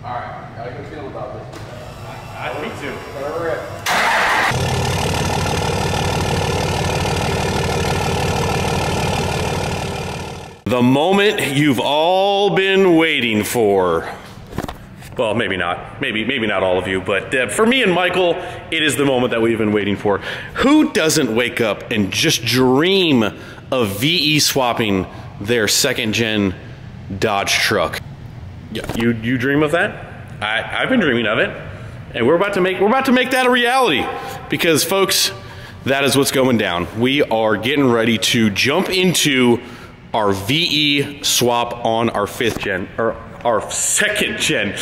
All right, got a good feel about this. Me too. The moment you've all been waiting for. Well, maybe not. Maybe not all of you, but for me and Michael, it is the moment that we've been waiting for. Who doesn't wake up and just dream of VE swapping their second gen Dodge truck? Yeah, you dream of that? I've been dreaming of it, and we're about to make that a reality, because folks, that is what's going down. We are getting ready to jump into our VE swap on our fifth gen, or our second gen.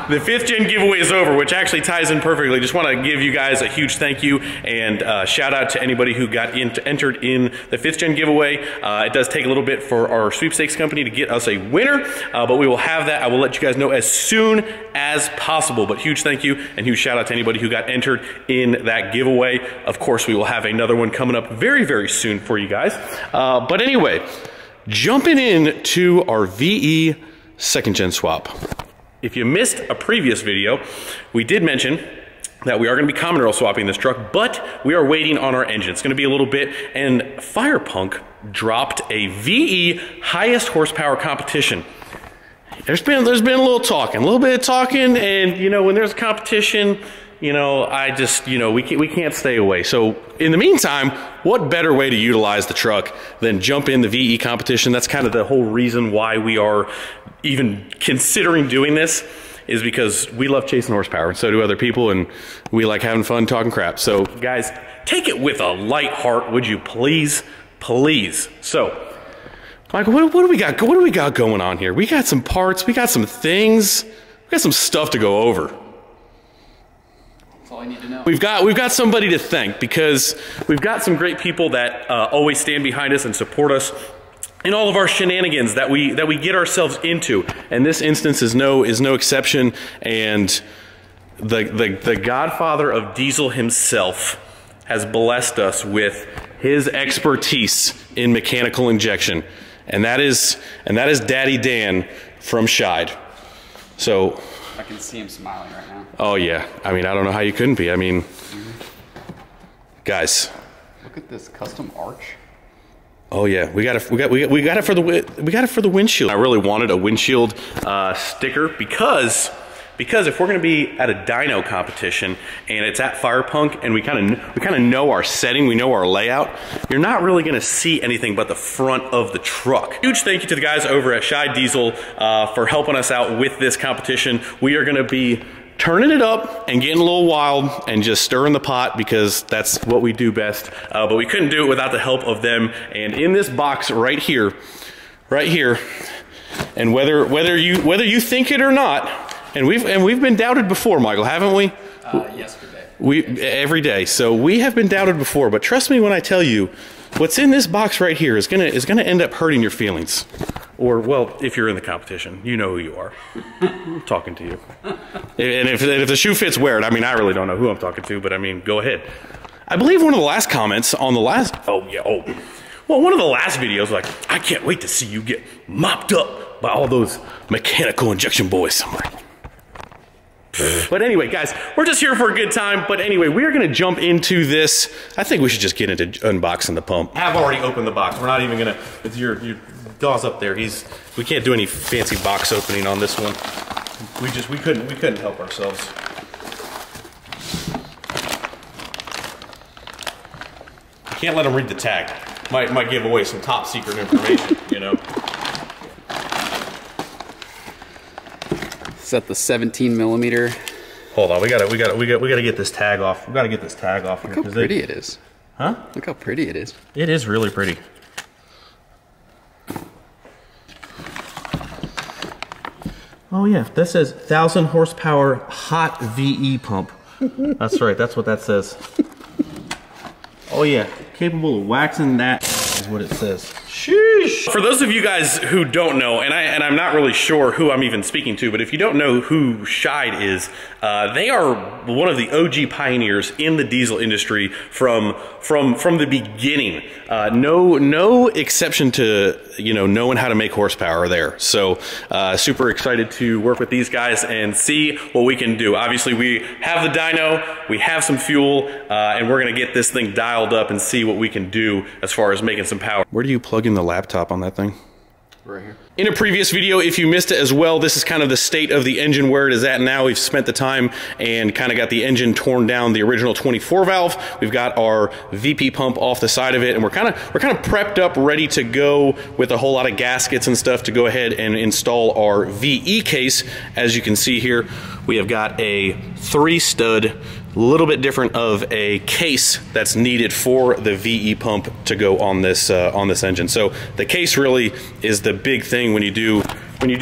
The fifth gen giveaway is over, which actually ties in perfectly. Just want to give you guys a huge thank you and shout out to anybody who got entered in the fifth gen giveaway. It does take a little bit for our sweepstakes company to get us a winner, but we will have that. I will let you guys know as soon as possible, but huge thank you and huge shout out to anybody who got entered in that giveaway. Of course, we will have another one coming up very, very soon for you guys. But anyway, jumping into our VE second gen swap. If you missed a previous video, we did mention that we are going to be common rail swapping this truck, but we are waiting on our engine. It's going to be a little bit, and Firepunk dropped a VE highest horsepower competition. There's been a little bit of talking, and you know, when there's a competition, you know, I just, you know, we can't stay away. So in the meantime, what better way to utilize the truck than jump in the VE competition? That's kind of the whole reason why we are even considering doing this, is because we love chasing horsepower, and so do other people, and we like having fun talking crap. So guys, take it with a light heart, would you please? Please. So, Michael, what do we got? What do we got going on here? We got some parts, we got some things, we got some stuff to go over. That's all I need to know. We've got somebody to thank, because we've got some great people that always stand behind us and support us in all of our shenanigans that we get ourselves into, and this instance is no exception. And the godfather of diesel himself has blessed us with his expertise in mechanical injection, and that is Daddy Dan from Scheid. So I can see him smiling right now. Oh yeah, I mean, I don't know how you couldn't be. I mean, guys, look at this custom arch. Oh yeah, we got it for the windshield. I really wanted a windshield sticker because if we're going to be at a dyno competition and it's at Firepunk and we kind of know our setting, we know our layout, you're not really going to see anything but the front of the truck. Huge thank you to the guys over at Scheid Diesel for helping us out with this competition. We are going to be turning it up and getting a little wild and just stirring the pot, because that's what we do best. But we couldn't do it without the help of them. And in this box right here, and whether you think it or not, and we've been doubted before, Michael, haven't we? Yesterday. Every day. So we have been doubted before, but trust me when I tell you, what's in this box right here is gonna end up hurting your feelings. Or, well, if you're in the competition, you know who you are. I'm talking to you. And if the shoe fits, wear it. I mean, I really don't know who I'm talking to, but I mean, go ahead. I believe one of the last comments on the last, well, one of the last videos, like, I can't wait to see you get mopped up by all those mechanical injection boys. I'm like, but anyway, guys, we're just here for a good time. But anyway, we are going to jump into this. I think we should just get into unboxing the pump. I have already opened the box. We're not even going to, it's your Daw's up there. We can't do any fancy box opening on this one. We couldn't help ourselves. Can't let them read the tag. Might give away some top secret information, you know. Is that the 17 millimeter? Hold on, we gotta get this tag off. We gotta get this tag off here. Look how pretty it is. Huh? Look how pretty it is. It is really pretty. Oh yeah, that says 1,000 horsepower hot VE pump. That's right, that's what that says. Oh yeah, capable of waxing that is what it says. Sheesh. For those of you guys who don't know, and I'm not really sure who I'm even speaking to, but if you don't know who Scheid is, they are one of the OG pioneers in the diesel industry from the beginning. No exception to, you know, knowing how to make horsepower there. So super excited to work with these guys and see what we can do. Obviously, we have the dyno, we have some fuel, and we're gonna get this thing dialed up and see what we can do as far as making some power. Where do you plug in the laptop on that thing? Right here. In a previous video, if you missed it as well, this is kind of the state of the engine where it is at now. We've spent the time and kind of got the engine torn down, the original 24 valve. We've got our VP pump off the side of it, and we're kind of prepped up, ready to go with a whole lot of gaskets and stuff to go ahead and install our VE case. As you can see here, we have got a 3-stud, little bit different of a case that's needed for the VE pump to go on this engine. So the case really is the big thing when you do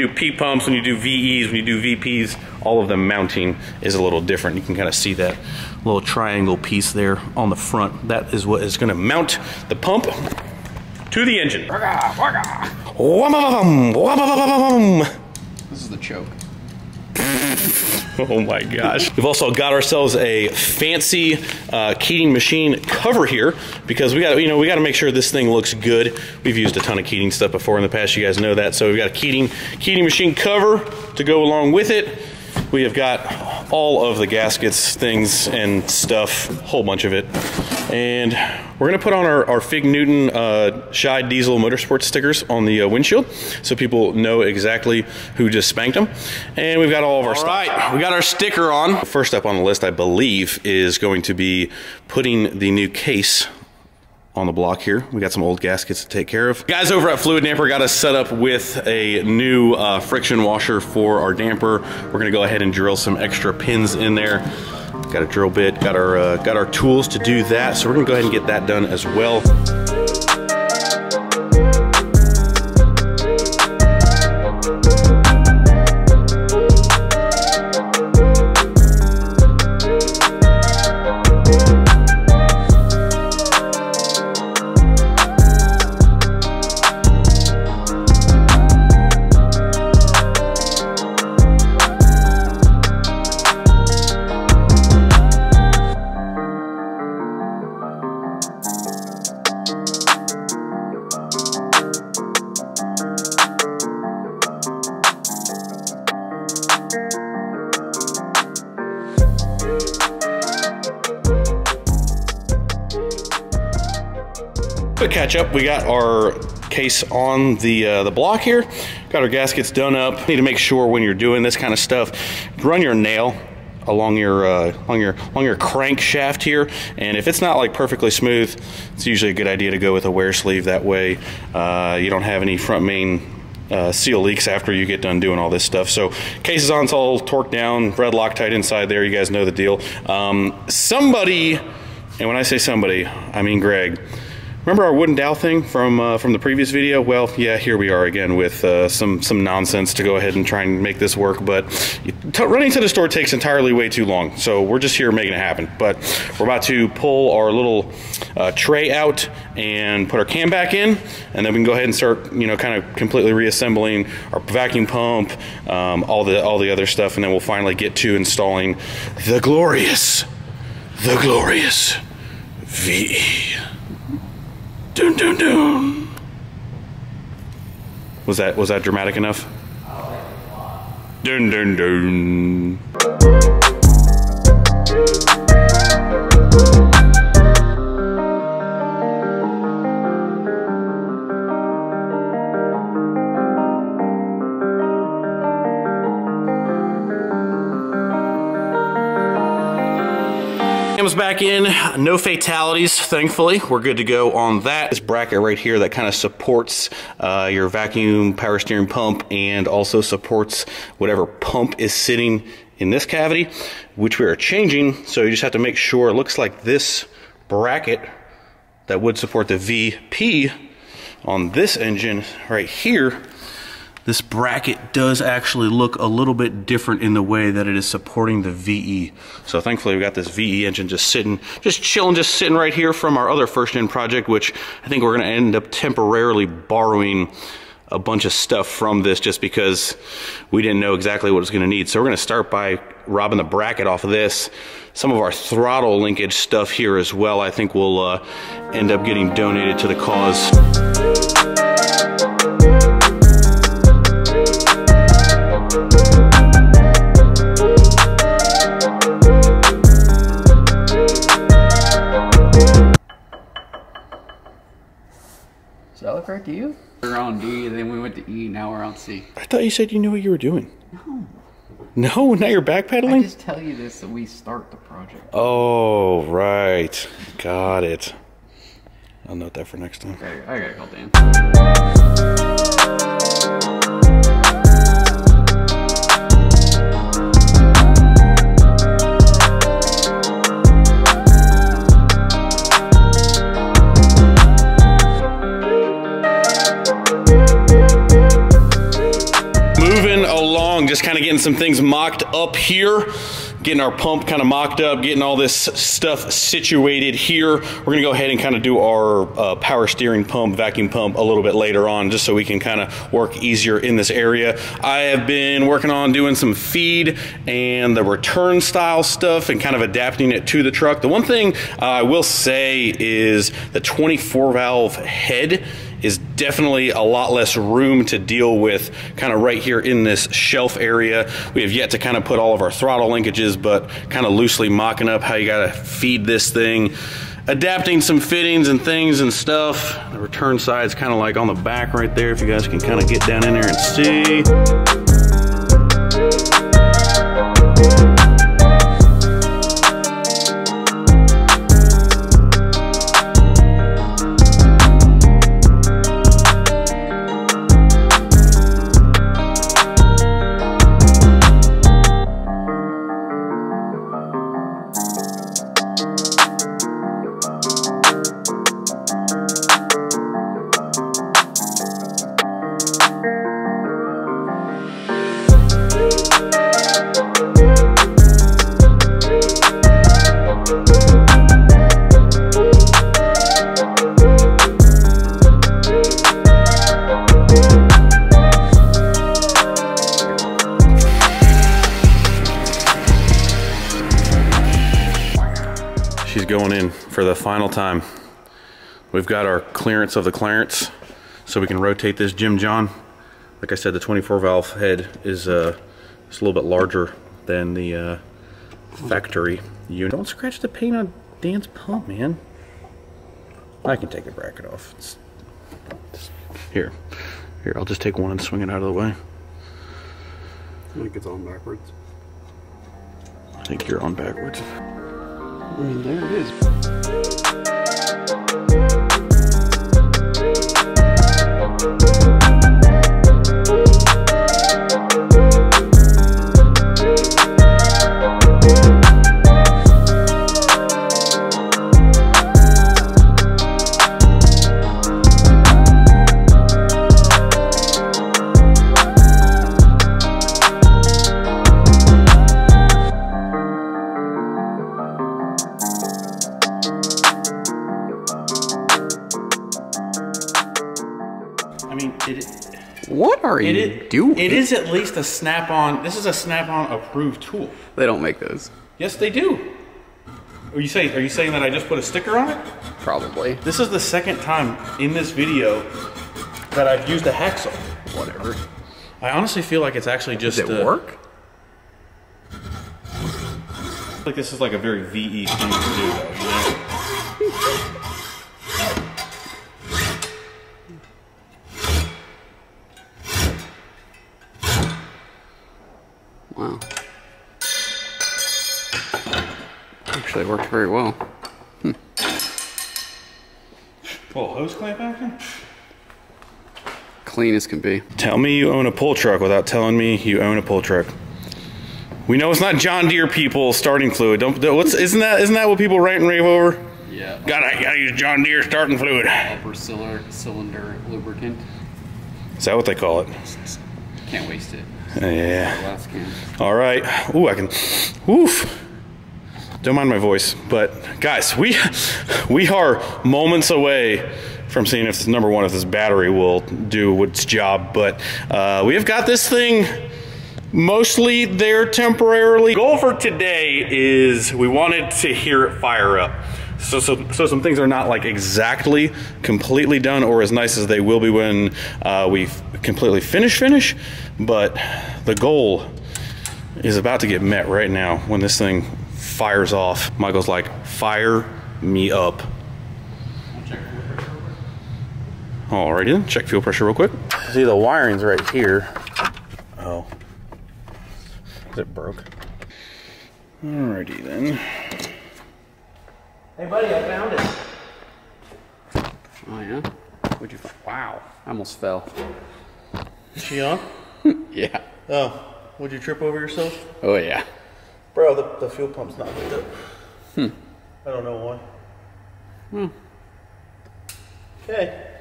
P pumps, when you do VEs, when you do VPs. All of the mounting is a little different. You can kind of see that little triangle piece there on the front. That is what is going to mount the pump to the engine. This is the choke. Oh my gosh. We've also got ourselves a fancy Keating machine cover here because we got to make sure this thing looks good. We've used a ton of Keating stuff before in the past, you guys know that. So we've got a Keating machine cover to go along with it. We have got all of the gaskets, things and stuff, a whole bunch of it. And we're gonna put on our Fig Newton Scheid Diesel Motorsport stickers on the windshield so people know exactly who just spanked them. And we've got all of our stuff. All right, we got our sticker on. First up on the list, I believe, is going to be putting the new case on the block here. We got some old gaskets to take care of. Guys over at Fluid Damper got us set up with a new friction washer for our damper. We're gonna go ahead and drill some extra pins in there. Got a drill bit, got our tools to do that, so we're gonna go ahead and get that done as well. Quick catch up, we got our case on the block here, got our gaskets done up. Need to make sure when you're doing this kind of stuff, run your nail along your crankshaft here, and if it's not like perfectly smooth, it's usually a good idea to go with a wear sleeve. That way you don't have any front main seal leaks after you get done doing all this stuff. So case is on, it's all torqued down, red Loctite inside there, you guys know the deal. Somebody, and when I say somebody, I mean Greg. Remember our wooden dowel thing from the previous video? Well, yeah, here we are again with some nonsense to go ahead and try and make this work, but running to the store takes entirely way too long, so we're just here making it happen. But we're about to pull our little tray out and put our cam back in, and then we can go ahead and start, you know, kind of completely reassembling our vacuum pump, all the other stuff, and then we'll finally get to installing the glorious VE. Dun dun dun. Was that dramatic enough? Dun dun dun. Cam's back in, no fatalities, thankfully. We're good to go on that. This bracket right here that kind of supports your vacuum power steering pump and also supports whatever pump is sitting in this cavity, which we are changing. So you just have to make sure it looks like this bracket that would support the VP on this engine right here this bracket does actually look a little bit different in the way that it is supporting the VE. So thankfully we got this VE engine just sitting, just chilling, just sitting right here from our other first gen project, which I think we're gonna end up temporarily borrowing a bunch of stuff from this just because we didn't know exactly what it was gonna need. So we're gonna start by robbing the bracket off of this. Some of our throttle linkage stuff here as well, I think will end up getting donated to the cause. Does that look right to you? We're on D, and then we went to E, now we're on C. I thought you said you knew what you were doing. No. No, now you're backpedaling? I just tell you this so we start the project. Oh, right. Got it. I'll note that for next time. Okay, I gotta call Dan. Just kind of getting some things mocked up here, getting our pump kind of mocked up, getting all this stuff situated here. We're gonna go ahead and kind of do our power steering pump, vacuum pump a little bit later on, just so we can kind of work easier in this area. I have been working on doing some feed and the return style stuff and kind of adapting it to the truck. The one thing I will say is the 24 valve head is definitely a lot less room to deal with kind of right here in this shelf area. We have yet to kind of put all of our throttle linkages, but kind of loosely mocking up how you gotta feed this thing, adapting some fittings and things and stuff. The return side's kind of like on the back right there, if you guys can kind of get down in there and see. She's going in for the final time. We've got our clearance of the clearance, so we can rotate this Jim John. Like I said, the 24 valve head is it's a little bit larger than the factory unit. Don't scratch the paint on Dan's pump, man. I can take the bracket off. Here, I'll just take one and swing it out of the way. I think it's on backwards. I think you're on backwards. I mean, there it is. What are you doing? It is at least a Snap-on. This is a Snap-on approved tool. They don't make those. Yes, they do. Are you saying that I just put a sticker on it? Probably. This is the second time in this video that I've used a hacksaw. Whatever. I honestly feel like it's actually just. Does it work? Like this is like a very VE thing to do, though. You know? Wow. Actually worked very well. Little hose clamp action? Clean as can be. Tell me you own a pull truck without telling me you own a pull truck. We know it's not John Deere, people, starting fluid. Isn't that what people rant and rave over? Yeah. Gotta use John Deere starting fluid. Upper cylinder lubricant. Is that what they call it? Can't waste it. Yeah. Last can. All right. Ooh, I can. Oof. Don't mind my voice, but guys, we are moments away from seeing if this, number one, if this battery will do its job. But we have got this thing mostly there temporarily. The goal for today is we wanted to hear it fire up. So some things are not like exactly completely done or as nice as they will be when we completely finish, but the goal is about to get met right now when this thing fires off. Michael's like, fire me up. Alrighty then, check fuel pressure real quick. See, the wiring's right here. Oh, is it broke? Alrighty then. Hey buddy, I found it. Oh yeah? What'd you find? Wow, I almost fell. Is she on? Yeah. Oh, would you trip over yourself? Oh yeah. Bro, the fuel pump's not hooked up. I don't know why. Okay.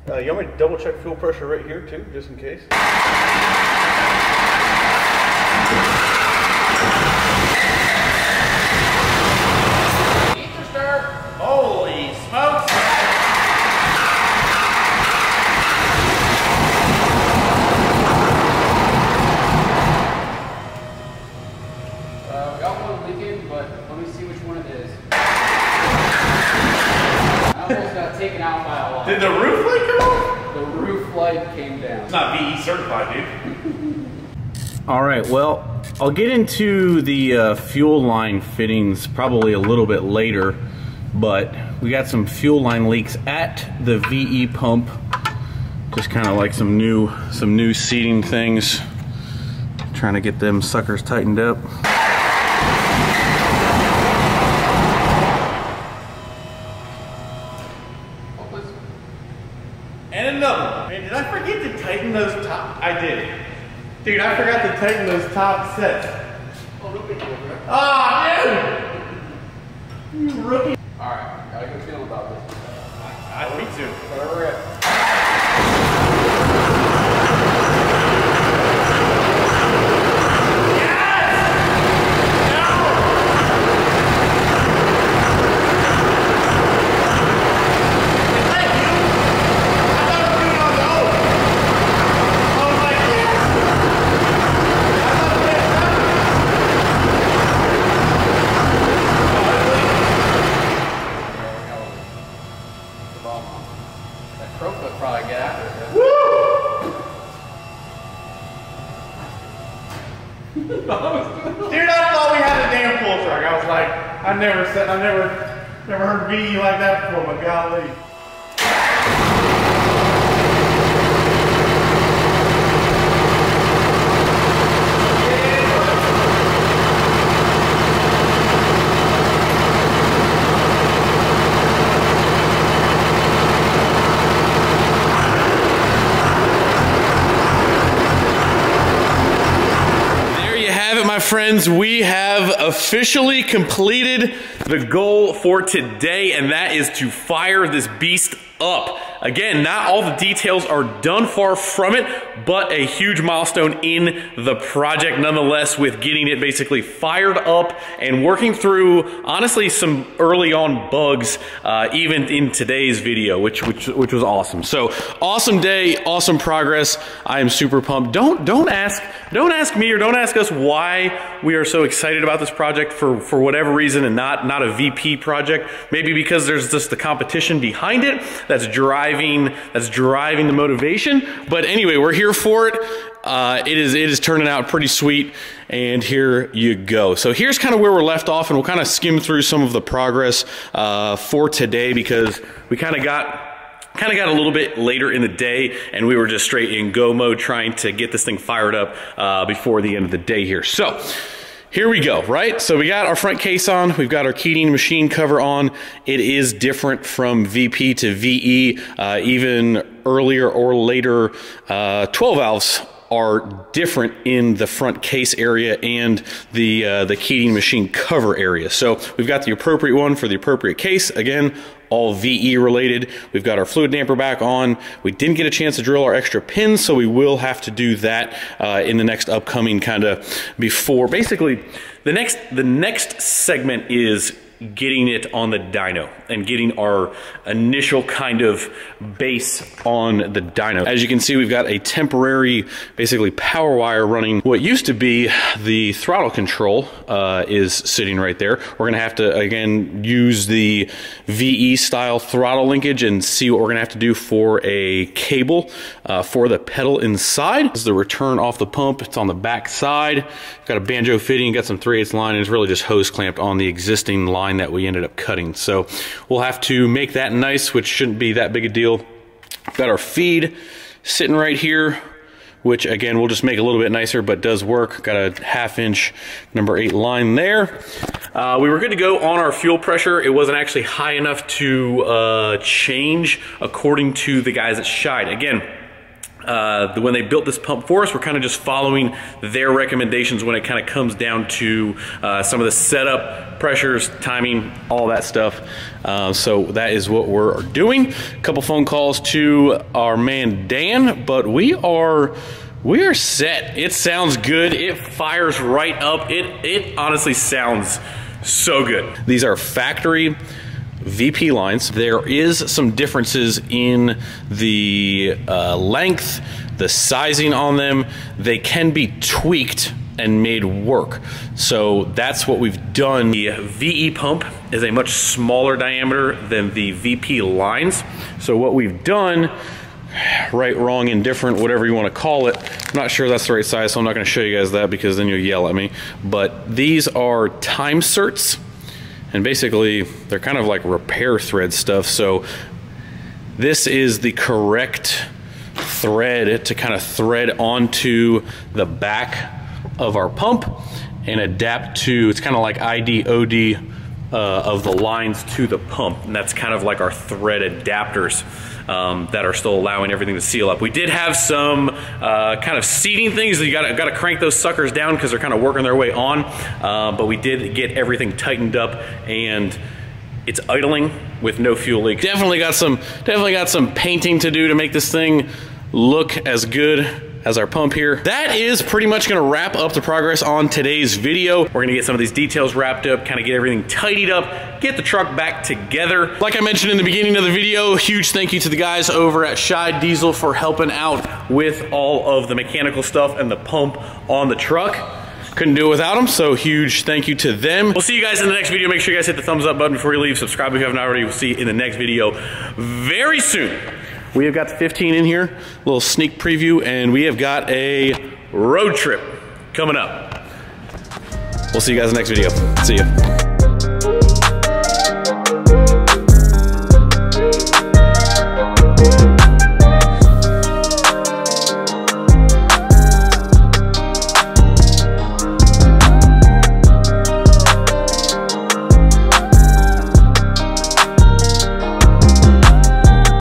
You want me to double check fuel pressure right here too, just in case? Holy smokes! We got one leaking, but let me see which one it is. I almost got taken out by a lot. Did the roof light come off? The roof light came down. It's not VE certified, dude. All right, well, I'll get into the fuel line fittings probably a little bit later, but we got some fuel line leaks at the VE pump. Just kind of like some new seating things. Trying to get them suckers tightened up. And another. Man, did I forget to tighten those top? I did. Dude, I forgot to tighten those top sets. Oh, dude! You rookie. Alright, got a good feeling about this. Me too. Whatever we're at. Dude, I thought we had a damn full truck. I was like, I've never heard VE like that before, but golly. My friends, we have officially completed the goal for today, and that is to fire this beast up. Again, not all the details are done, far from it, but a huge milestone in the project nonetheless, with getting it basically fired up and working through, honestly, some early on bugs, even in today's video, which was awesome. So awesome day, awesome progress. I am super pumped. Don't ask me or don't ask us why we are so excited about this project for whatever reason, and not a VP project. Maybe because there's just the competition behind it that's driving the motivation. But anyway, we're here for it. It is turning out pretty sweet, and here you go. So here's kind of where we're left off, and we'll kind of skim through some of the progress for today, because we kind of got a little bit later in the day, and we were just straight in go mode trying to get this thing fired up before the end of the day here. So here we go, right? So we got our front case on, we've got our Keating machine cover on. It is different from VP to VE, even earlier or later 12 valves are different in the front case area and the Keating machine cover area. So we've got the appropriate one for the appropriate case. Again, all VE related. We've got our fluid damper back on. We didn't get a chance to drill our extra pins, so we will have to do that in the next upcoming kind of before. Basically, the next segment is getting it on the dyno and getting our initial kind of base on the dyno. As you can see, we've got a temporary, basically power wire running. What used to be the throttle control is sitting right there. We're gonna have to, again, use the VE style throttle linkage and see what we're gonna have to do for a cable for the pedal inside. This is the return off the pump. It's on the back side. Got a banjo fitting, got some 3/8 line, and it's really just hose clamped on the existing line that we ended up cutting. So we'll have to make that nice, which shouldn't be that big a deal. Got our feed sitting right here, which again, we'll just make a little bit nicer, but does work. Got a 1/2 inch number 8 line there. We were good to go on our fuel pressure. It wasn't actually high enough to change according to the guys at Scheid. Again, when they built this pump for us, we're kind of just following their recommendations when it kind of comes down to some of the setup, pressures, timing, all that stuff. So that is what we're doing. A couple phone calls to our man Dan, but we are set. It sounds good. It fires right up. It honestly sounds so good. These are factory VP lines. There is some differences in the length, the sizing on them. They can be tweaked and made work. So that's what we've done. The VE pump is a much smaller diameter than the VP lines. So what we've done, right, wrong, indifferent, whatever you want to call it, I'm not sure that's the right size, so I'm not going to show you guys that because then you'll yell at me. But these are time certs. And basically, they're kind of like repair thread stuff. So this is the correct thread to kind of thread onto the back of our pump and adapt to, it's kind of like ID, OD of the lines to the pump. And that's kind of like our thread adapters that are still allowing everything to seal up. We did have some kind of seating things. You gotta crank those suckers down because they're kind of working their way on. But we did get everything tightened up and it's idling with no fuel leak. Definitely got some painting to do to make this thing look as good as our pump here. That is pretty much gonna wrap up the progress on today's video. We're gonna get some of these details wrapped up, kind of get everything tidied up, get the truck back together. Like I mentioned in the beginning of the video, huge thank you to the guys over at Scheid Diesel for helping out with all of the mechanical stuff and the pump on the truck. Couldn't do it without them, so huge thank you to them. We'll see you guys in the next video. Make sure you guys hit the thumbs up button before you leave. Subscribe if you haven't already. We'll see you in the next video very soon. We have got the 15 in here, a little sneak preview, and we have got a road trip coming up. We'll see you guys in the next video. See ya.